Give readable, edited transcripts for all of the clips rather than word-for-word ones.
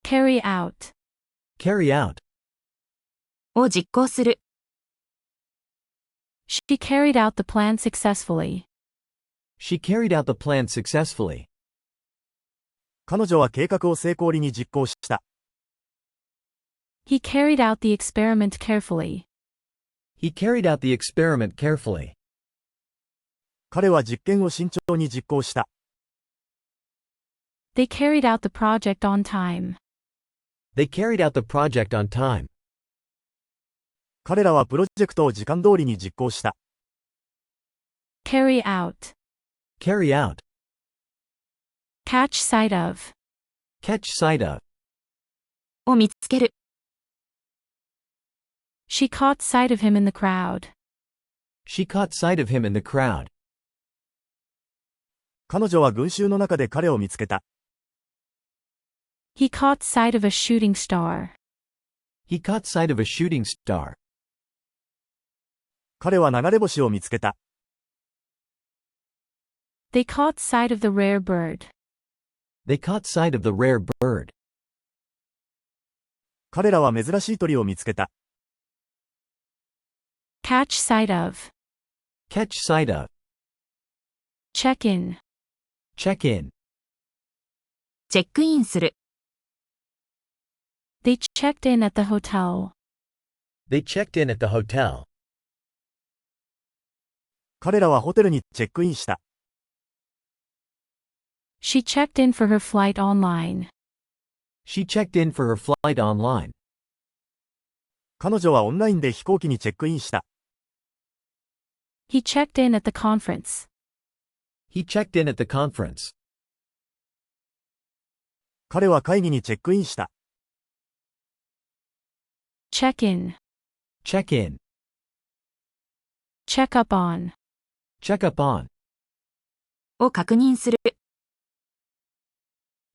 carry out, carry out. を実行する。She carried out the plan successfully. She carried out the plan successfully. 彼女は計画を成功裏に実行した。He carried out the experiment carefully. He carried out the experiment carefully. 彼は実験を慎重に実行した。They carried out the project on time. They carried out the project on time. 彼らはプロジェクトを時間通りに実行した。Carry out, Carry out. catch sight of, Catch sight of. を見つける。She caught sight of him in the crowd. She caught sight of him in the crowd. 彼女は群衆の中で彼を見つけた。He caught sight of a shooting star. He caught sight of a shooting star. 彼は流れ星を見つけた。They caught sight of the rare bird. They caught sight of the rare bird. 彼らは珍しい鳥を見つけた。Catch sight of, Catch sight of. check in, Check in. チェックインする。They checked in at the hotel. They checked in at the hotel. 彼らはホテルにチェックインした。She checked in for her flight online. She checked in for her flight online. 彼女はオンラインで飛行機にチェックインした。He checked in at the conference. He checked in at the conference. 彼は会議にチェックインした。Check in, Check in. check up on, Check up on. を確認する。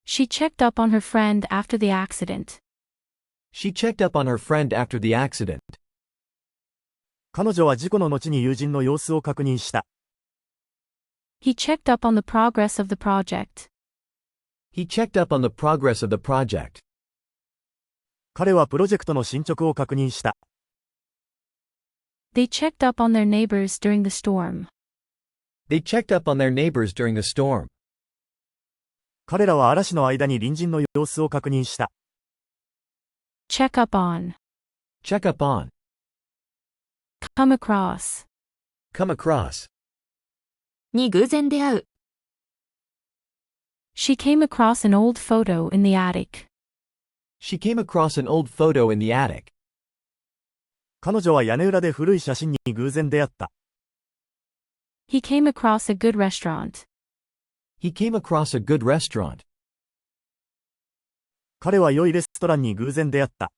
She checked up on her friend after the accident. She checked up on her friend after the accident. 彼女は事故の後に友人の様子を確認した。He checked up on the progress of the project. He checked up on the progress of the project. 彼はプロジェクトの進捗を確認した。They checked up on their neighbors during the storm. They checked up on their neighbors during the storm. 彼らは嵐の間に隣人の様子を確認した。Check up on, Check up on. come across, Come across. に偶然出会う。She came across an old photo in the attic. She came across an old photo in the attic. 彼女は屋根裏で古い写真に偶然出会った。He came across a good restaurant. He came across a good restaurant. 彼は良いレストランに偶然出会った。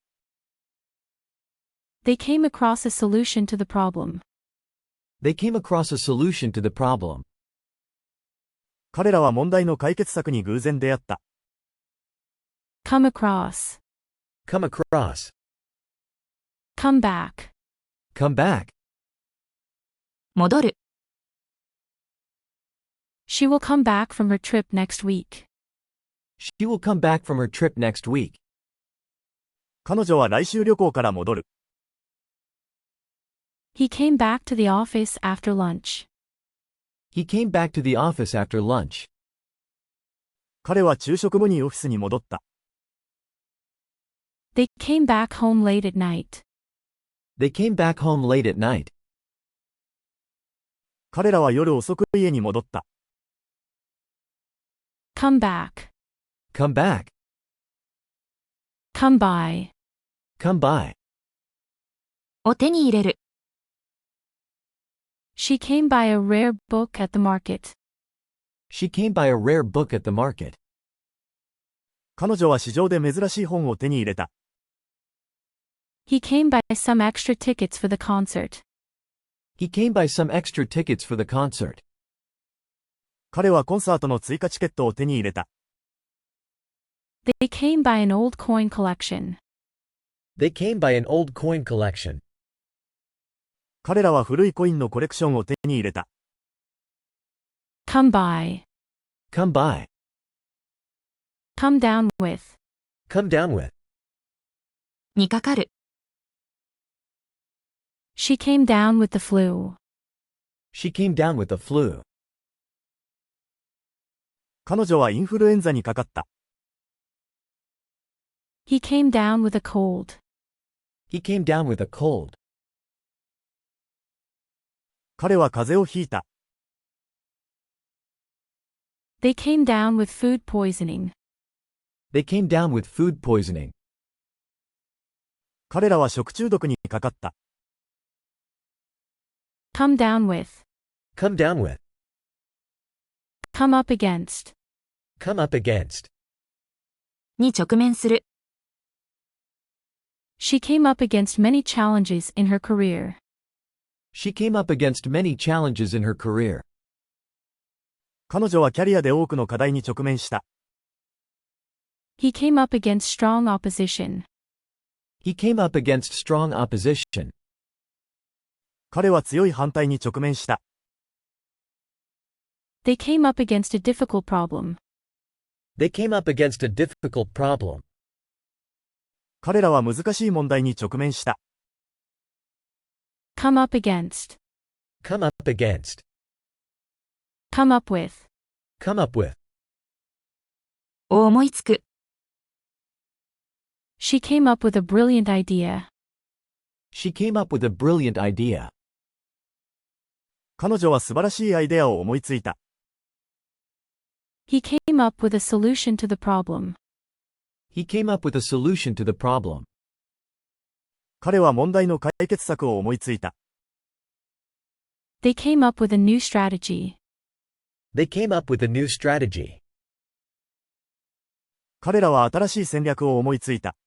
They came across a solution to the problem. They came across a solution to the problem. 彼らは問題の解決策に偶然出会った。Come across, Come across. come back. Come back. 戻る。She will come back from her trip next week. She will come back from her trip next week. 彼女は来週旅行から戻る。He came back to the office after lunch. He came back to the office after lunch. 彼は昼食後にオフィスに戻った。They came back home late at night. They came back home late at night. 彼らは夜遅く家に戻った。Come back. Come back. Come by. Come by. を手に入れる。She came by a rare book at the market. She came by a rare book at the market. 彼女は市場で珍しい本を手に入れた。He came by some extra tickets for the concert. He came by some extra tickets for the concert. 彼はコンサートの追加チケットを手に入れた。They came by an old coin collection. They came by an old coin collection. 彼らは古いコインのコレクションを手に入れた。Come by. Come by. Come down with. Come down with. にかかる。She came down with the flu. She came down with the flu. 彼女はインフルエンザにかかった。He came down with a cold. He came down with a cold. 彼は風邪をひいた。They came down with food poisoning. They came down with food poisoning. 彼らは食中毒にかかった。Come down with. Come down with. Come up against. Come up against. に直面する。She came up against many challenges in her career. She came up against many challenges in her career. 彼女はキャリアで多くの課題に直面した。He came up against strong opposition. He came up against strong opposition. 彼は強い反対に直面した。They came up against a difficult problem. They came up against a difficult problem. 彼らは難しい問題に直面した。Come up against. Come up against. Come up with. Come up with. を思いつく。She came up with a brilliant idea. She came up with a brilliant idea. 彼女は素晴らしいアイデアを思いついた。He came up with a solution to the problem. He came up with a solution to the problem. 彼は問題の解決策を思いついた。They came up with a new strategy. They came up with a new strategy. 彼らは新しい戦略を思いついた。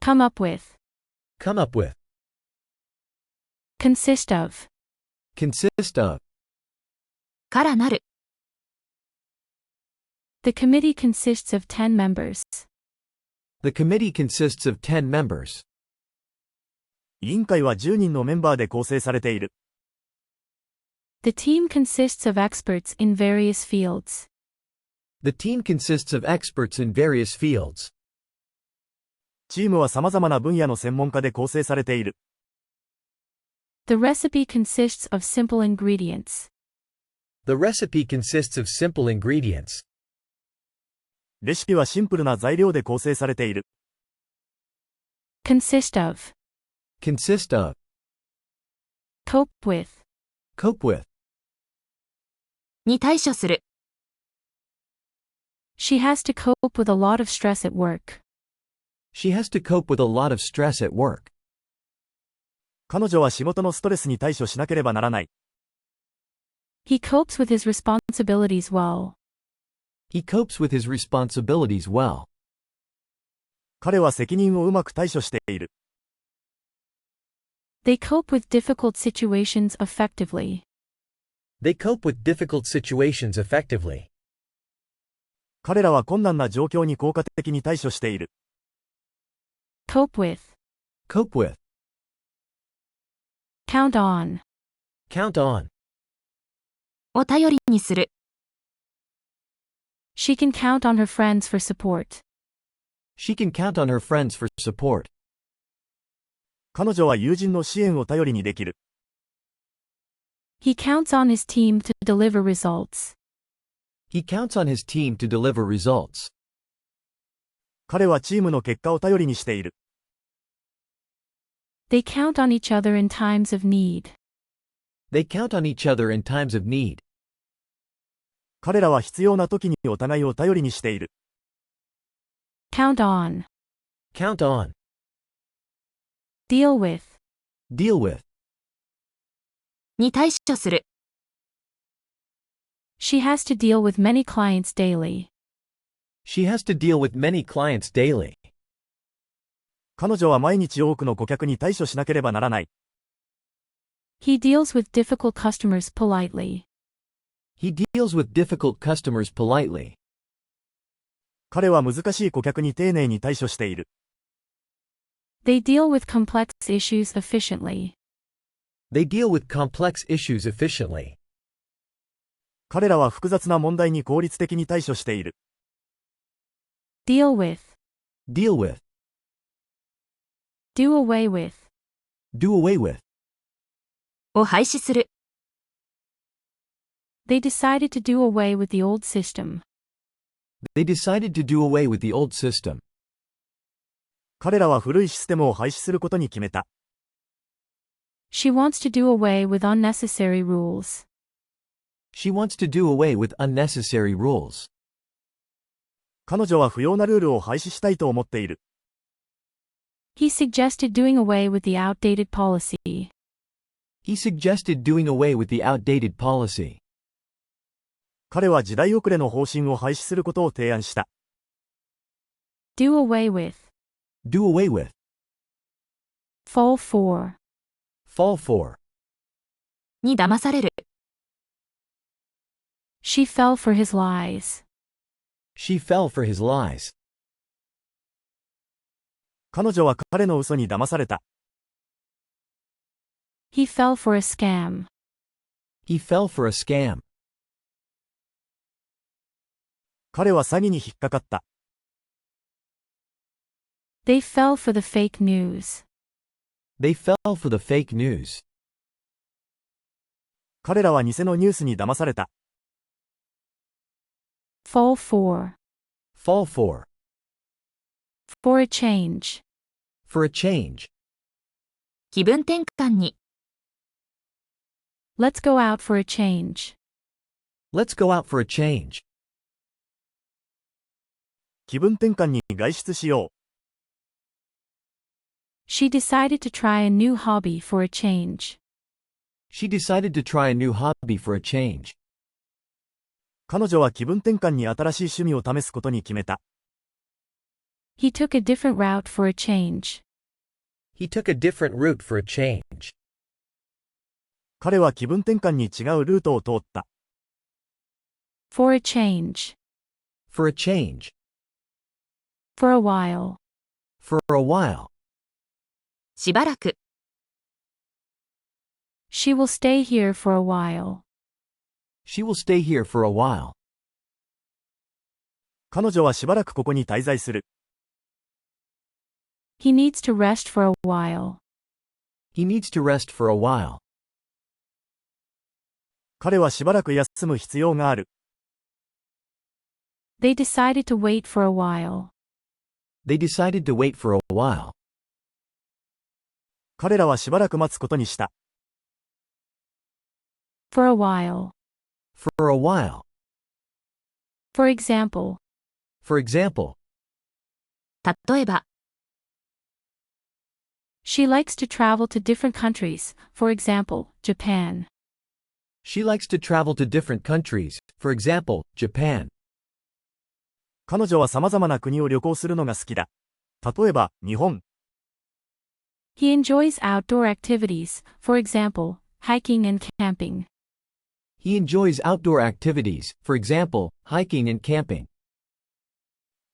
Come up with. Come up with. Consist of. Consist of. からなる。The committee consists of 10 members. The committee consists of 10 members. 委員会は10人のメンバーで構成されている。The team consists of experts in various fields. The team consists of experts in various fields. チームは様々な分野の専門家で構成されている。The recipe consists of simple ingredients. The recipe consists of simple ingredients. レシピはシンプルな材料で構成されている。Consist of. Consist of. Cope with. Cope with. に対処する。She has to cope with a lot of stress at work. She has to cope with a lot of stress at work. 彼女は仕事のストレスに対処しなければならない。He copes with his responsibilities well. He copes with his responsibilities well. 彼は責任をうまく対処している。They cope with difficult situations effectively. They cope with difficult situations effectively. 彼らは困難な状況に効果的に対処している。Cope with. Cope with. Count on. Count on. を頼りにする。She can count on her friends for support. She can count on her friends for support. 彼女は友人の支援を頼りにできる。He counts on his team to deliver results. He counts on his team to deliver results. 彼はチームの結果を頼りにしている。They count on each other in times of need. They count on each other in times of need. 彼らは必要な時にお互いを頼りにしている。Count on. Count on. Deal with. Deal with. に対処する。She has to deal with many clients daily. She has to deal with many clients daily. 彼女は毎日多くの顧客に対処しなければならない。He deals with difficult customers politely. He deals with difficult customers politely. 彼は難しい顧客に丁寧に対処している。They deal with complex issues efficiently. They deal with complex issues efficiently. 彼らは複雑な問題に効率的に対処している。deal with, deal with, do away with, do away with. を廃止する。They decided to do away with the old system. They decided to do away with the old system. 彼らは古いシステムを廃止することに決めた。She wants to do away with unnecessary rules. She wants to do away with unnecessary rules. 彼女は不要なルールを廃止したいと思っている。He suggested doing away with the outdated policy. He suggested doing away with the outdated policy. 彼は時代遅れの方針を廃止することを提案した。Do away with, Do away with. fall for, Fall for. に騙される。she fell for his lies. She fell for his lies. 彼女は彼の嘘に騙された。He fell for a scam. He fell for a scam. 彼は詐欺に引っかかった。They fell for the fake news. They fell for the fake news. 彼らは偽のニュースに騙された。Fall for, Fall for. for a change. For a change. 気分転換に。Let's go out for a change. Let's go out for a change. 気分転換に外出しよう。She decided to try a new hobby for a change. She decided to try a new hobby for a change. 彼女は気分転換に新しい趣味を試すことに決めた。He took a different route for a change. He took a different route for a change. 彼は気分転換に違うルートを通った。For a change. For a change. For a while. For a while. しばらく。She will stay here for a while. She will stay here for a while. 彼女はしばらくここに滞在する。He needs to rest for a while. He needs to rest for a while. 彼はしばらく休む必要がある。They decided to wait for a while. They decided to wait for a while. 彼らはしばらく待つことにした。For a while. For a while. For example. For example. 例えば。She likes to travel to different countries, for example, Japan. She likes to travel to different countries, for example, Japan. 彼女は様々な国を旅行するのが好きだ。例えば、日本。He enjoys outdoor activities, for example, hiking and camping. He enjoys outdoor activities, for example, hiking and camping.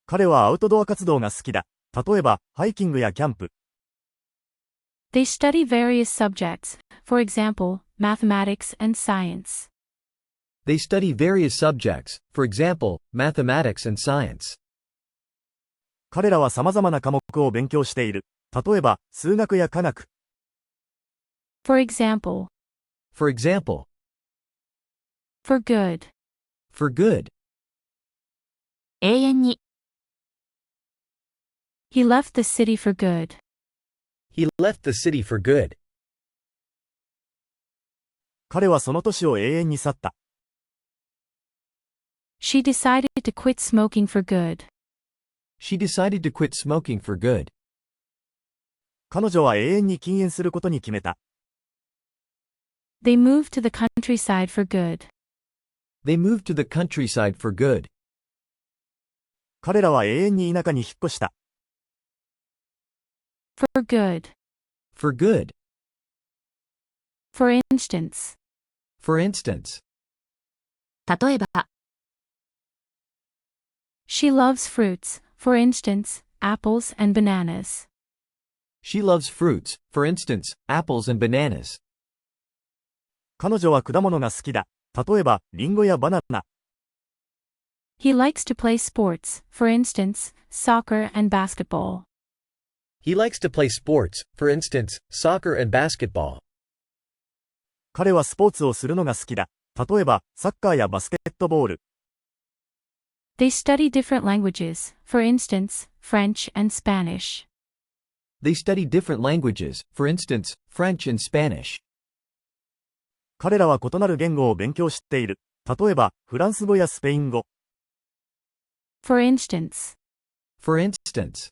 彼はアウトドア活動が好きだ。例えば、ハイキングやキャンプ。They study various subjects, for example, mathematics and science. They study various subjects, for example, mathematics and science. 彼らは様々な科目を勉強している。例えば、数学や科学。For example. For example. For good. For good. 永遠に。He left the city for good. He left the city for good. 彼はその都市を永遠に去った。She decided to quit smoking for good. She decided to quit smoking for good. 彼女は永遠に禁煙することに決めた。They moved to the countryside for good. They moved to the countryside for good. 彼らは永遠に田舎に引っ越した。For good. For good. For instance. For instance. 例えば。She loves fruits, for instance, apples and bananas. She loves fruits, for instance, apples and bananas. 彼女は果物が好きだ。例えば、リンゴやバナナ。He likes to play sports, for instance, soccer and basketball. He likes to play sports, for instance, soccer and basketball. 彼はスポーツをするのが好きだ。例えば、サッカーやバスケットボール。They study different languages, for instance, French and Spanish. They study different languages, for instance, French and Spanish. 彼らは異なる言語を勉強している。例えば、フランス語やスペイン語。For instance, For instance,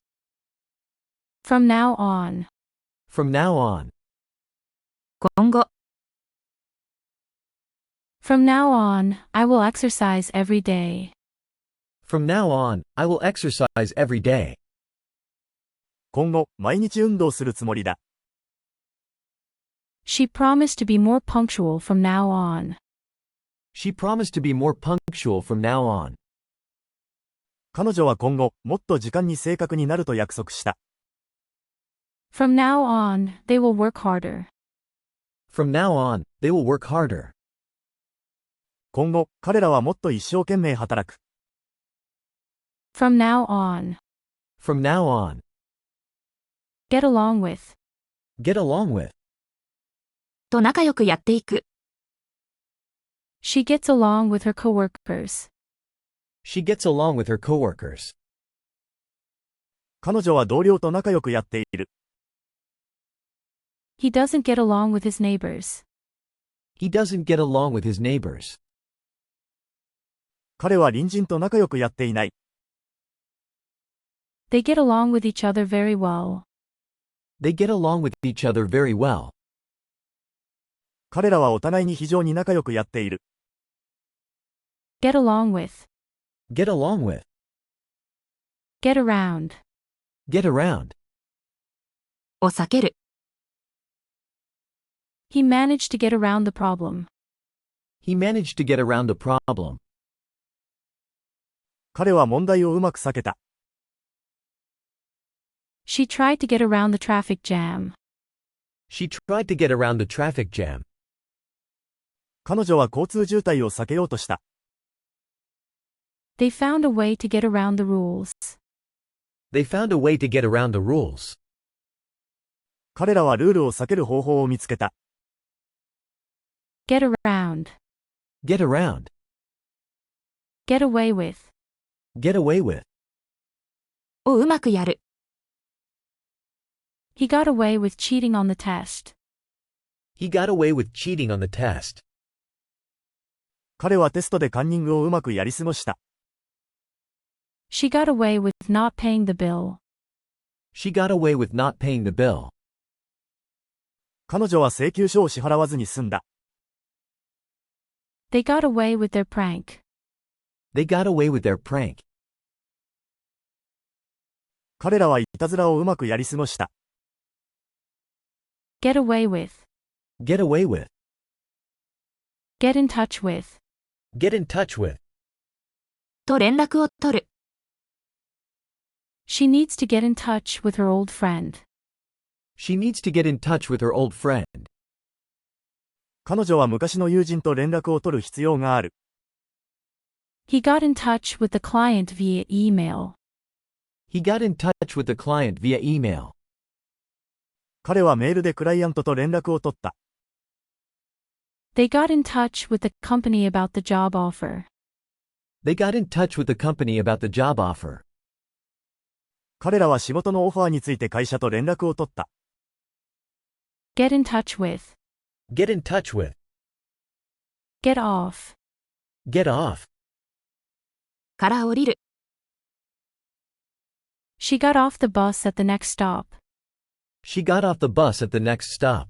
from now on. from now on. 今後、From now on, I will exercise every day. From now on, I will exercise every day. 今後、毎日運動するつもりだ。She promised to be more punctual from now on. She promised to be more punctual from now on. 彼女は今後、もっと時間に正確になると約束した。From now on, they will work harder. From now on, they will work harder. 今後、彼らはもっと一生懸命働く。From now on. From now on. Get along with. Get along with. と仲良くやっていく。She gets along with her coworkers. She gets along with her coworkers. 彼女は同僚と仲良くやっている。He doesn't get along with his neighbors. He doesn't get along with his neighbors. 彼は隣人と仲良くやっていない。They get along with each other very well. They get along with each other very well. 彼らはお互いに非常に仲良くやっている。Get along with. Get along with. Get around. Get around. を避ける。He managed to get around the problem. He managed to get around the problem. 彼は問題をうまく避けた。She tried to get around the traffic jam. She tried to get around the traffic jam. 彼女は交通渋滞を避けようとした。They found a way to get around the rules. They found a way to get around the rules. 彼らはルールを避ける方法を見つけた。Get around. Get around. Get away with. Get away with. をうまくやる。He got away with cheating on the test. He got away with cheating on the test. 彼はテストでカンニングをうまくやり過ごした。She got away with not paying the bill. She got away with not paying the bill. 彼女は請求書を支払わずに済んだ。They got away with their prank. They got away with their prank. 彼らはいたずらをうまくやり過ごした。Get away with. Get away with. Get in touch with. Get in touch with. と連絡を取る。She needs to get in touch with her old friend. She needs to get in touch with her old friend. 彼女は昔の友人と連絡を取る必要がある。He got in touch with the client via email. He got in touch with the client via email. 彼はメールでクライアントと連絡を取った。They got in touch with the company about the job offer. They got in touch with the company about the job offer. 彼らは仕事のオファーについて会社と連絡を取った。Get in touch with. Get in touch with. Get off. Get off. から降りる。She got off the bus at the next stop. She got off the bus at the next stop.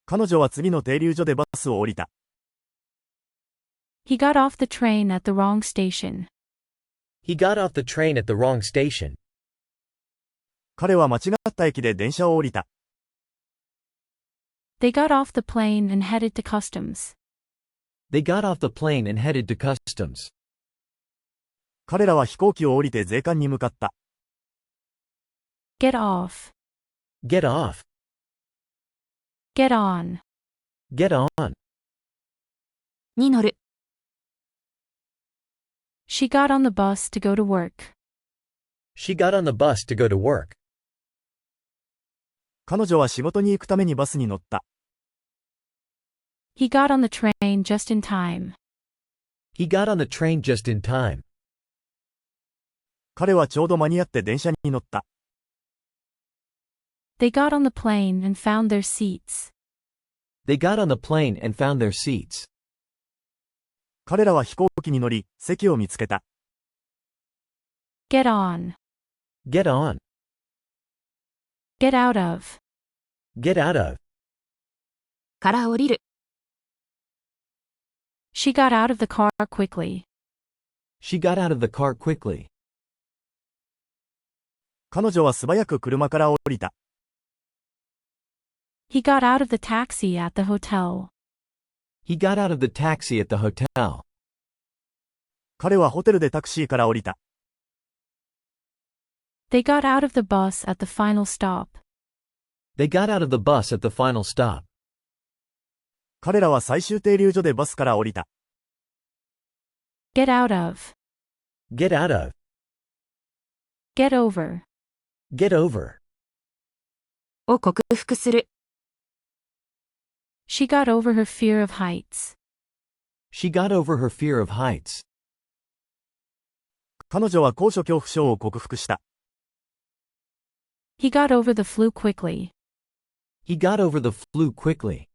彼女は次の停留所でバスを降りた。He got off the train at the wrong station. He got off the train at the wrong station. 彼は間違った駅で電車を降りた。They got off the plane and headed to customs. They got off the plane and headed to customs. 彼らは飛行機を降りて税関に向かった。Get off. Get off. Get on. Get on. に乗る。She got on the bus to go to work. She got on the bus to go to work. 彼女は仕事に行くためにバスに乗った。He got on the train just in time. He got on the train just in time. 彼はちょうど間に合って電車に乗った。They got on the plane and found their seats. They got on the plane and found their seats. 彼らは飛行機に乗り、席を見つけた。Get on. Get on. Get out of. Get out of. から降りる。She got out of the car quickly. She got out of the car quickly. 彼女は素早く車から降りた。He got out of the taxi at the hotel. He got out of the taxi at the hotel. 彼はホテルでタクシーから降りた。They got out of the bus at the final stop. They got out of the bus at the final stop. 彼らは最終停留所でバスから降りた。Get out of. Get out of. Get over. Get over. を克服する。She got over her fear of heights. She got over her fear of heights. 彼女は高所恐怖症を克服した。He got over the flu quickly. He got over the flu quickly.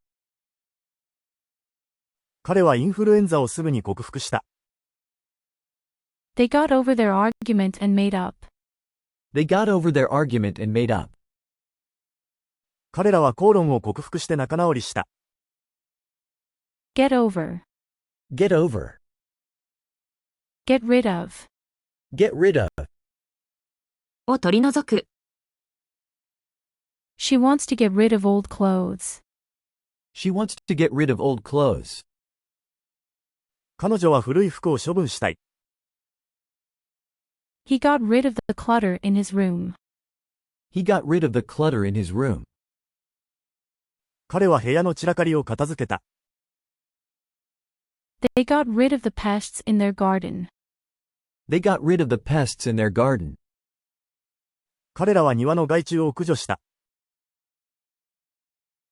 彼はインフルエンザをすぐに克服した。They got over their argument and made up. They got over their argument and made up. 彼らは口論を克服して仲直りした。Get over. Get over. Get rid of. Get rid of. を取り除く。She wants to get rid of old clothes. She wants to get rid of old clothes. 彼女は古い服を処分したい。He got rid of the clutter in his room. He got rid of the clutter in his room. 彼は部屋の散らかりを片付けた。They got rid of the pests in their garden. They got rid of the pests in their garden. 彼らは庭の害虫を駆除した。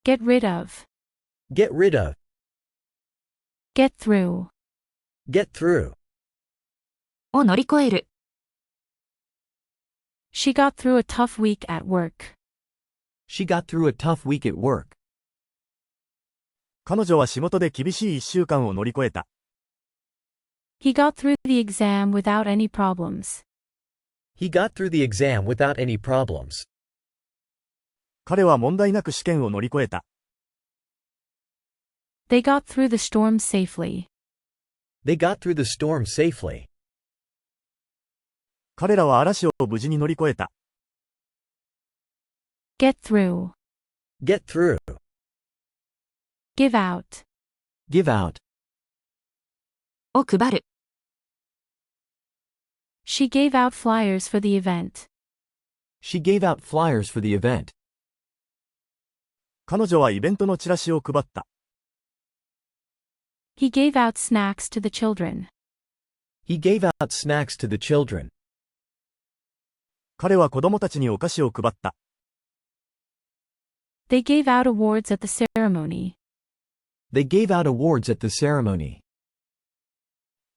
Get rid of. Get rid of. Get through. Get through. を乗り越える。She got through a tough week at work. She got through a tough week at work. 彼女は仕事で厳しい1週間を乗り越えた。He got through the exam without any problems. He got through the exam without any problems. 彼は問題なく試験を乗り越えた。They got through the storm safely. They got through the storm safely. 彼らは嵐を無事に乗り越えた。Get through. Get through. Give out. Give out. を配る。She gave out flyers for the event. She gave out flyers for the event. 彼女はイベントのチラシを配った。He gave out snacks to the children. He gave out snacks to the children. 彼は子供たちにお菓子を配った。They gave out awards at the ceremony. They gave out awards at the ceremony.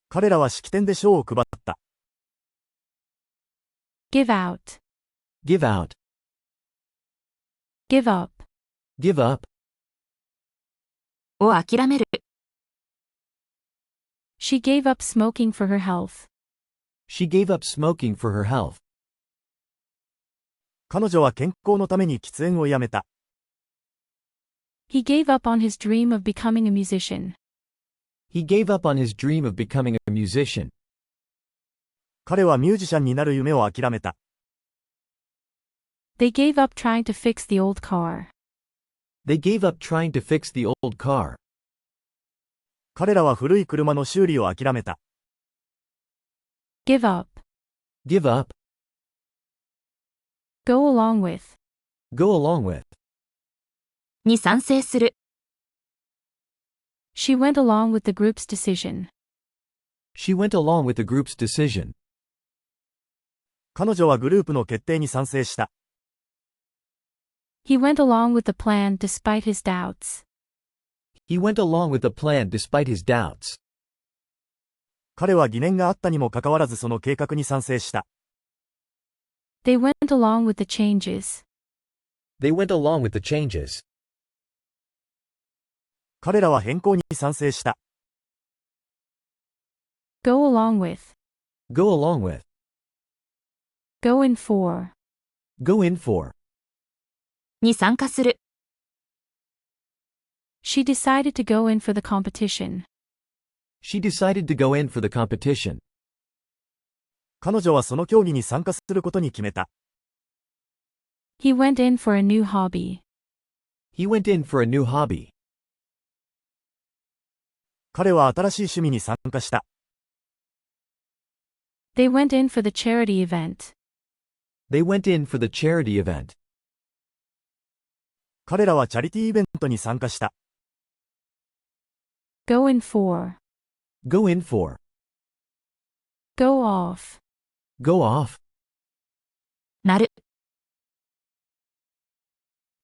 彼らは式典で賞を配った。Give out. Give out. Give up. Give up. を諦める。She gave up smoking for her health. She gave up smoking for her health. 彼女は健康のために喫煙をやめた。He gave up on his dream of becoming a musician. He gave up on his dream of becoming a musician. 彼はミュージシャンになる夢を諦めた。They gave up trying to fix the old car. They gave up trying to fix the old car. 彼らは古い車の修理を諦めた。Give up. Give up. Go along with. Go along with. に賛成する。She went along with the group's decision. She went along with the group's decision. 彼女はグループの決定に賛成した。He went along with the plan despite his doubts. He went along with the plan despite his doubts. 彼は疑念があったにもかかわらずその計画に賛成した。They went along with the changes. They went along with the changes. 彼らは変更に賛成した。Go along with. Go along with. Go in for. Go in for. に参加する。She decided to go in for the competition. She decided to go in for the competition. 彼女はその競技に参加することに決めた。He went in for a new hobby. He went in for a new hobby. 彼は新しい趣味に参加した。They went in for the charity event. They went in for the charity event. 彼らはチャリティーイベントに参加した。Go in for. Go in for. Go off. Go off. なる。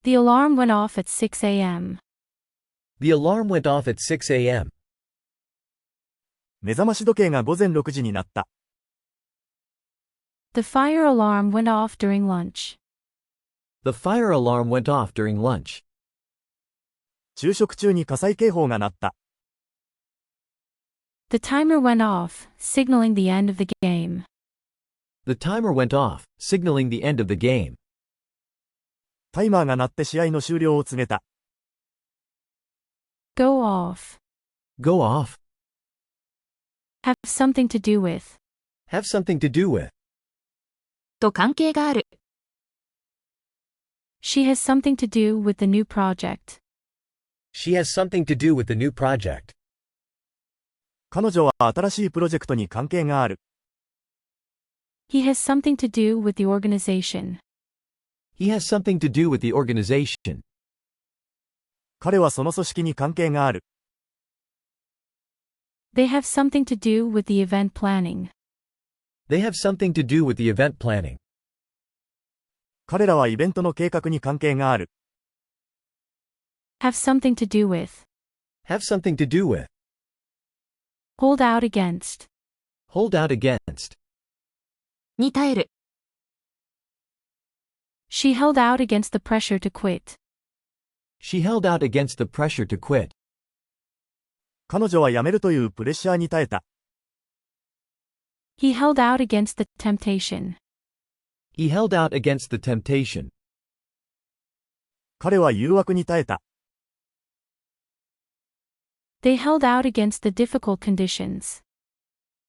The alarm went off at 6 a.m. The alarm went off at 6 a.m. 目覚まし時計が午前6時になった。The fire alarm went off during lunch. The fire alarm went off during lunch. 昼食中に火災警報が鳴った。The timer went off, signaling the end of the game. The timer went off, signaling the end of the game. タイマーが鳴って試合の終了を告げた。Go off. Go off. Have something to do with. Have something to do with. と関係がある。She has something to do with the new project. She has something to do with the new project. 彼女は新しいプロジェクトに関係がある。He has something to do with the organization. He has something to do with the organization. 彼はその組織に関係がある。They have something to do with the event planning. They have something to do with the event planning. 彼らはイベントの計画に関係がある。Have something to do with. Have something to do with. Hold out against. Hold out against. に耐える。She held out against the pressure to quit. She held out against the pressure to quit. 彼女は辞めるというプレッシャーに耐えた。He held out against the temptation. He held out against the temptation. 彼は誘惑に耐えた。They held out against the difficult conditions.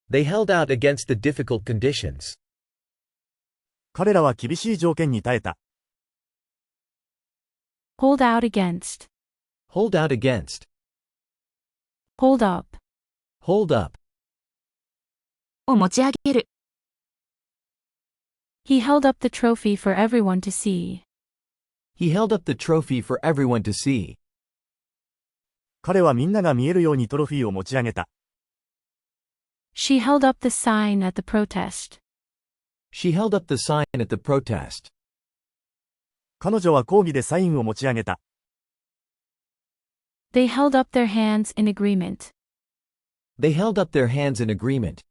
They held out against the difficult conditions. 彼らは厳しい条件に耐えた。Hold out against. Hold out against. Hold up. Hold up. を持ち上げる。He held up the trophy for everyone to see. He held up the trophy for everyone to see. 彼はみんなが見えるようにトロフィーを持ち上げた。She held up the sign at the protest. She held up the sign at the protest. 彼女は抗議でサインを持ち上げた。They held up their hands in agreement. They held up their hands in agreement.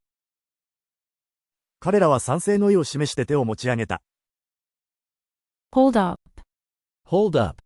彼らは賛成の意を示して手を持ち上げた。Hold up. Hold up.